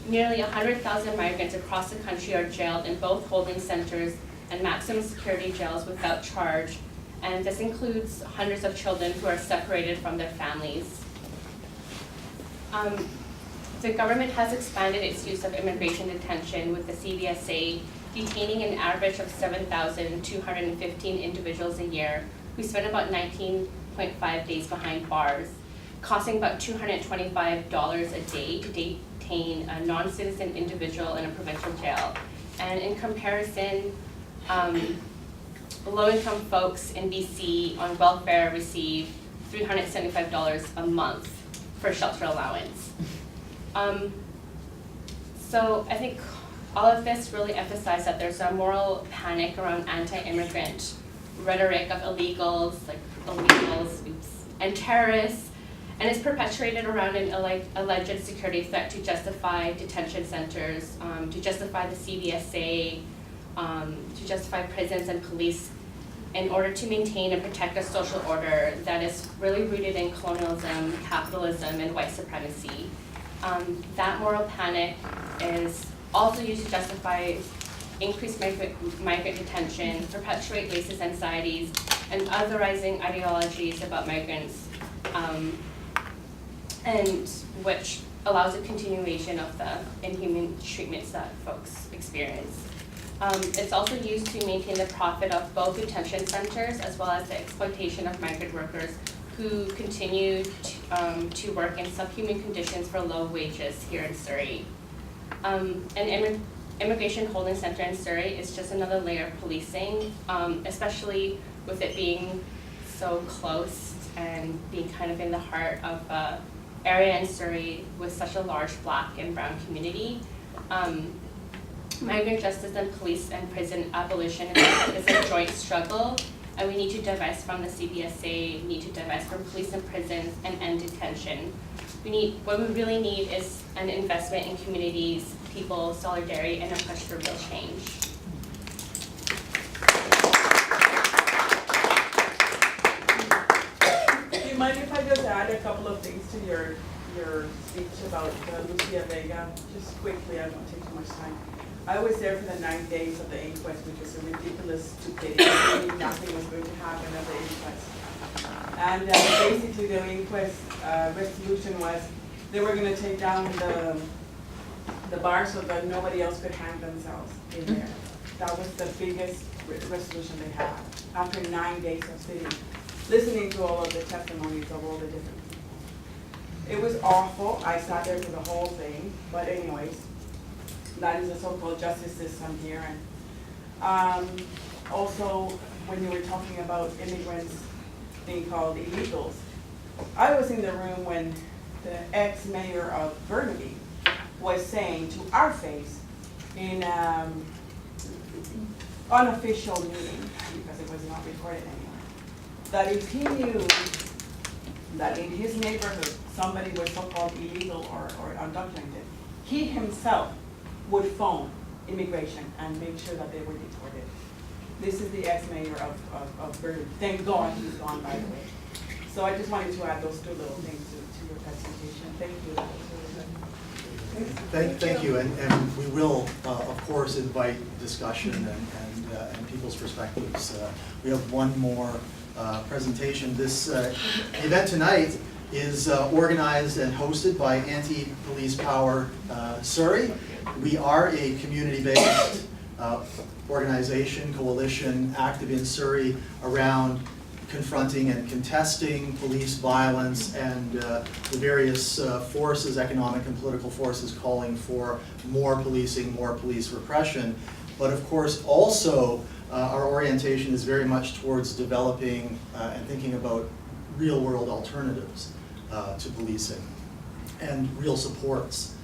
Nearly 100,000 migrants across the country are jailed in both holding centers and maximum security jails without charge, and this includes hundreds of children who are separated from their families. The government has expanded its use of immigration detention, with the CBSA detaining an average of 7,215 individuals a year who spend about 19.5 days behind bars, costing about $225 a day to detain a non-citizen individual in a provincial jail. And in comparison, low-income folks in BC on welfare receive $375 a month for shelter allowance. So I think all of this really emphasized that there's a moral panic around anti-immigrant rhetoric of illegals and terrorists, and it's perpetuated around an alleged security threat to justify detention centers, to justify the CBSA, to justify prisons and police in order to maintain and protect a social order that is really rooted in colonialism, capitalism, and white supremacy. That moral panic is also used to justify increased migrant detention, perpetuate racist anxieties, and otherizing ideologies about migrants, and which allows a continuation of the inhuman treatments that folks experience. It's also used to maintain the profit of both detention centers as well as the exploitation of migrant workers who continue to work in subhuman conditions for low wages here in Surrey. An immigration holding center in Surrey is just another layer of policing, especially with it being so close and being kind of in the heart of an area in Surrey with such a large Black and Brown community. Migrant justice and police and prison abolition is a joint struggle, and we need to divest from the CBSA, need to divest from police and prisons, and end detention. What we really need is an investment in communities, people, solidarity, and a push for real change. Do you mind if I just add a couple of things to your speech about Lucia Vega? Just quickly, I won't take too much time. I was there for the 9 days of the inquest, which was a ridiculous stupidity. I knew nothing was going to happen at the inquest. And basically the inquest resolution was they were going to take down the bar so that nobody else could hang themselves in there. That was the biggest resolution they had after 9 days of sitting, listening to all of the testimonies of all the different people. It was awful. I sat there for the whole thing, but anyways, that is the so-called justice system here. And also, when you were talking about immigrants being called illegals, I was in the room when the ex-mayor of Burnaby was saying to our face in unofficial meeting, because it was not recorded anywhere, that if he knew that in his neighborhood somebody was so-called illegal or undocumented, he himself would phone immigration and make sure that they were deported. This is the ex-mayor of Burnaby. Thank God he's gone, by the way. So I just wanted to add those two little things to your presentation. Thank you. That was really good. Thank you, and we will, of course, invite discussion and people's perspectives. We have one more presentation. This event tonight is organized and hosted by Anti-Police Power Surrey. We are a community-based organization, coalition, active in Surrey around confronting and contesting police violence and the various forces, economic and political forces, calling for more policing, more police repression. But of course, also, our orientation is very much towards developing and thinking about real-world alternatives to policing and real supports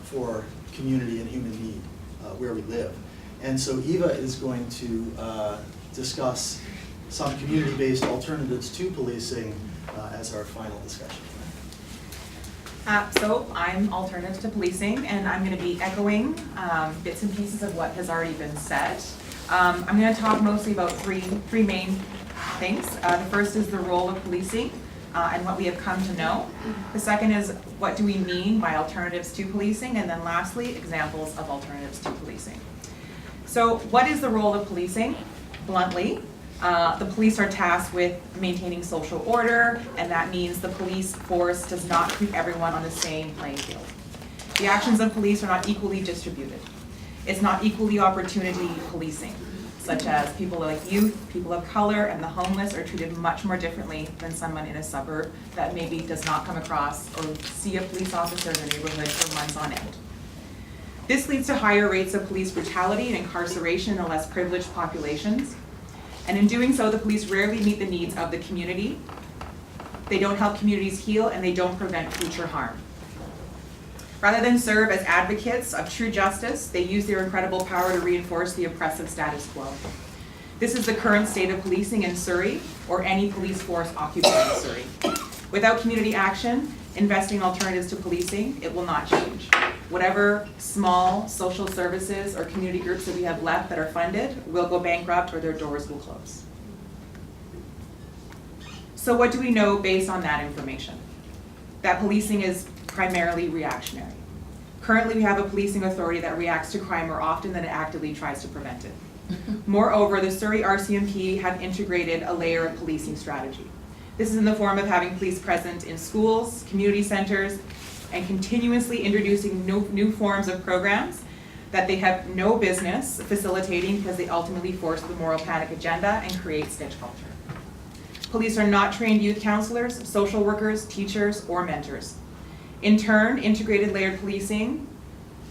for community and human need where we live. And so Eva is going to discuss some community-based alternatives to policing as our final discussion. So I'm Alternative to Policing, and I'm going to be echoing bits and pieces of what has already been said. I'm going to talk mostly about three main things. The first is the role of policing and what we have come to know. The second is what do we mean by alternatives to policing, and then lastly, examples of alternatives to policing. So what is the role of policing? Bluntly, the police are tasked with maintaining social order, and that means the police force does not keep everyone on the same playing field. The actions of police are not equally distributed. It's not equally opportunity policing, such as people like youth, people of color, and the homeless are treated much more differently than someone in a suburb that maybe does not come across or see a police officer in their neighborhood for months on end. This leads to higher rates of police brutality and incarceration in the less privileged populations. And in doing so, the police rarely meet the needs of the community. They don't help communities heal, and they don't prevent future harm. Rather than serve as advocates of true justice, they use their incredible power to reinforce the oppressive status quo. This is the current state of policing in Surrey, or any police force occupying Surrey. Without community action, investing in alternatives to policing, it will not change. Whatever small social services or community groups that we have left that are funded will go bankrupt or their doors will close. So what do we know based on that information? That policing is primarily reactionary. Currently, we have a policing authority that reacts to crime more often than it actively tries to prevent it. Moreover, the Surrey RCMP have integrated a layer of policing strategy. This is in the form of having police present in schools, community centers, and continuously introducing new forms of programs that they have no business facilitating because they ultimately force the moral panic agenda and create snitch culture. Police are not trained youth counselors, social workers, teachers, or mentors. In turn, integrated layered policing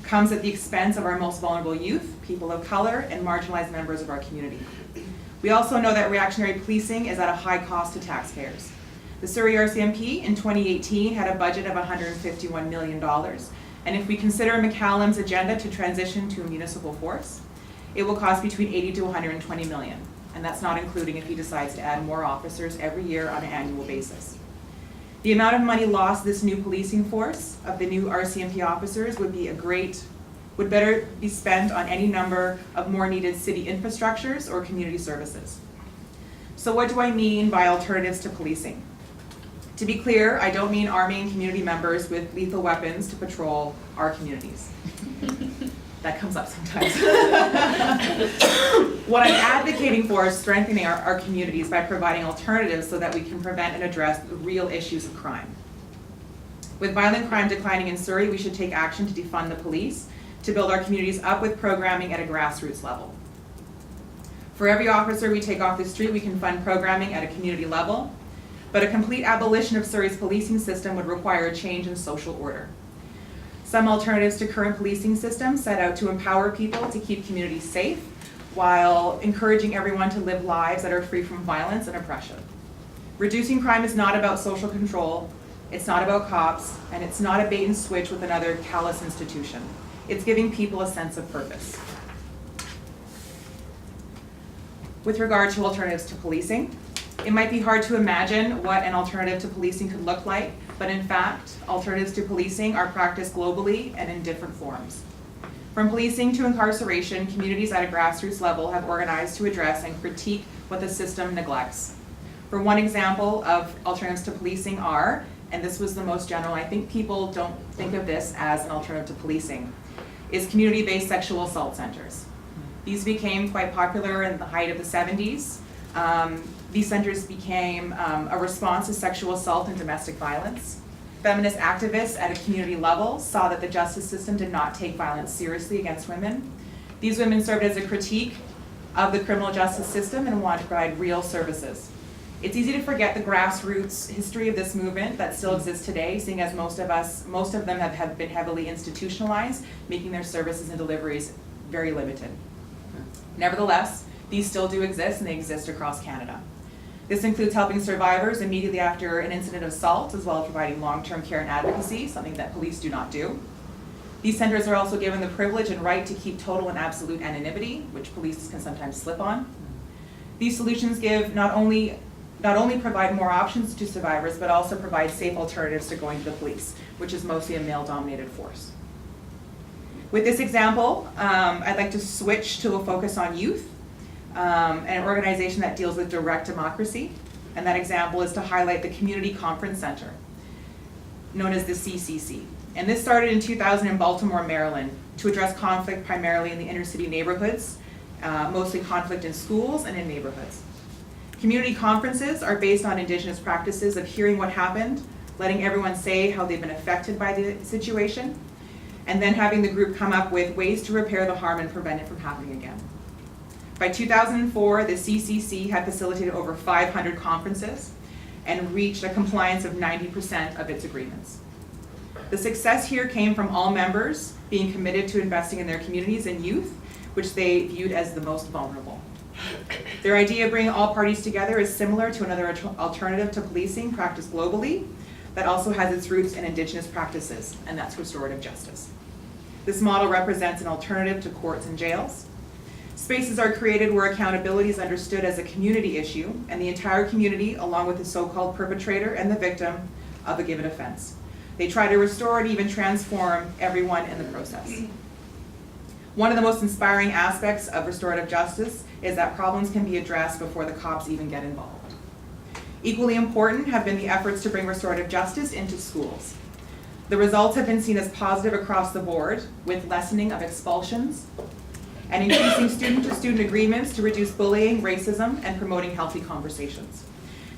comes at the expense of our most vulnerable youth, people of color, and marginalized members of our community. We also know that reactionary policing is at a high cost to taxpayers. The Surrey RCMP in 2018 had a budget of $151 million, And if we consider McCallum's agenda to transition to a municipal force, it will cost between 80 to 120 million. And that's not including if he decides to add more officers every year on an annual basis. The amount of money lost this new policing force of the new RCMP officers would better be spent on any number of more needed city infrastructures or community services. So what do I mean by alternatives to policing? To be clear, I don't mean arming community members with lethal weapons to patrol our communities. That comes up sometimes. What I'm advocating for is strengthening our communities by providing alternatives so that we can prevent and address the real issues of crime. With violent crime declining in Surrey, we should take action to defund the police, to build our communities up with programming at a grassroots level. For every officer we take off the street, we can fund programming at a community level, but a complete abolition of Surrey's policing system would require a change in social order. Some alternatives to current policing systems set out to empower people to keep communities safe while encouraging everyone to live lives that are free from violence and oppression. Reducing crime is not about social control, it's not about cops, and it's not a bait and switch with another callous institution. It's giving people a sense of purpose. With regard to alternatives to policing, it might be hard to imagine what an alternative to policing could look like, but in fact, alternatives to policing are practiced globally and in different forms. From policing to incarceration, communities at a grassroots level have organized to address and critique what the system neglects. For one example of alternatives to policing are, and this was the most general, I think people don't think of this as an alternative to policing, is community-based sexual assault centers. These became quite popular in the height of the 70s. These centers became a response to sexual assault and domestic violence. Feminist activists at a community level saw that the justice system did not take violence seriously against women. These women served as a critique of the criminal justice system and wanted to provide real services. It's easy to forget the grassroots history of this movement that still exists today, seeing as most of them have been heavily institutionalized, making their services and deliveries very limited. Nevertheless, these still do exist, and they exist across Canada. This includes helping survivors immediately after an incident of assault, as well as providing long-term care and advocacy, something that police do not do. These centers are also given the privilege and right to keep total and absolute anonymity, which police can sometimes slip on. These solutions give not only provide more options to survivors, but also provide safe alternatives to going to the police, which is mostly a male-dominated force. With this example, I'd like to switch to a focus on youth, and an organization that deals with direct democracy. And that example is to highlight the Community Conference Center, known as the CCC. And this started in 2000 in Baltimore, Maryland, to address conflict primarily in the inner city neighborhoods, mostly conflict in schools and in neighborhoods. Community conferences are based on Indigenous practices of hearing what happened, letting everyone say how they've been affected by the situation, and then having the group come up with ways to repair the harm and prevent it from happening again. By 2004, the CCC had facilitated over 500 conferences and reached a compliance of 90% of its agreements. The success here came from all members being committed to investing in their communities and youth, which they viewed as the most vulnerable. Their idea of bringing all parties together is similar to another alternative to policing practiced globally that also has its roots in Indigenous practices, and that's restorative justice. This model represents an alternative to courts and jails. Spaces are created where accountability is understood as a community issue, and the entire community, along with the so-called perpetrator and the victim of a given offense. They try to restore and even transform everyone in the process. One of the most inspiring aspects of restorative justice is that problems can be addressed before the cops even get involved. Equally important have been the efforts to bring restorative justice into schools. The results have been seen as positive across the board, with lessening of expulsions and increasing student-to-student agreements to reduce bullying, racism, and promoting healthy conversations.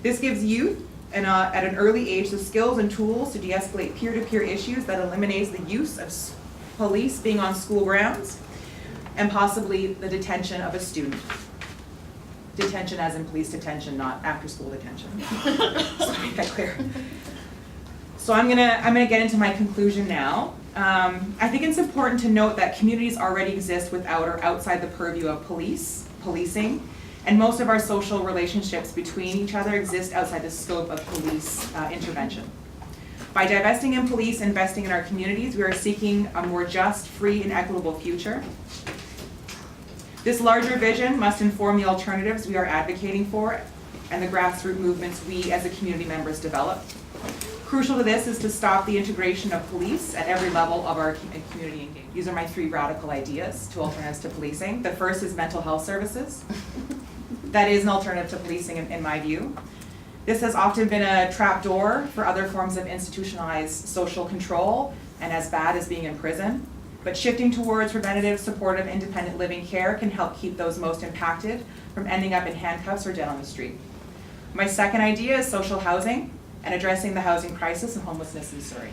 This gives youth at an early age the skills and tools to de-escalate peer-to-peer issues that eliminates the use of police being on school grounds and possibly the detention of a student. Detention as in police detention, not after-school detention. So to make that clear. So I'm gonna get into my conclusion now. I think it's important to note that communities already exist without or outside the purview of policing, and most of our social relationships between each other exist outside the scope of police intervention. By divesting in police, investing in our communities, we are seeking a more just, free, and equitable future. This larger vision must inform the alternatives we are advocating for and the grassroots movements we as a community members develop. Crucial to this is to stop the integration of police at every level of our community engagement. These are my 3 radical ideas to alternatives to policing. The first is mental health services. That is an alternative to policing in my view. This has often been a trapdoor for other forms of institutionalized social control and as bad as being in prison. But shifting towards preventative, supportive, independent living care can help keep those most impacted from ending up in handcuffs or dead on the street. My second idea is social housing and addressing the housing crisis and homelessness in Surrey.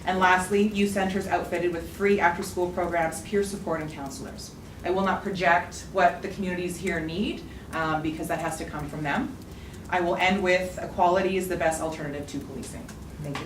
And lastly, youth centers outfitted with free after-school programs, peer support, and counselors. I will not project what the communities here need because that has to come from them. I will end with equality is the best alternative to policing. Thank you.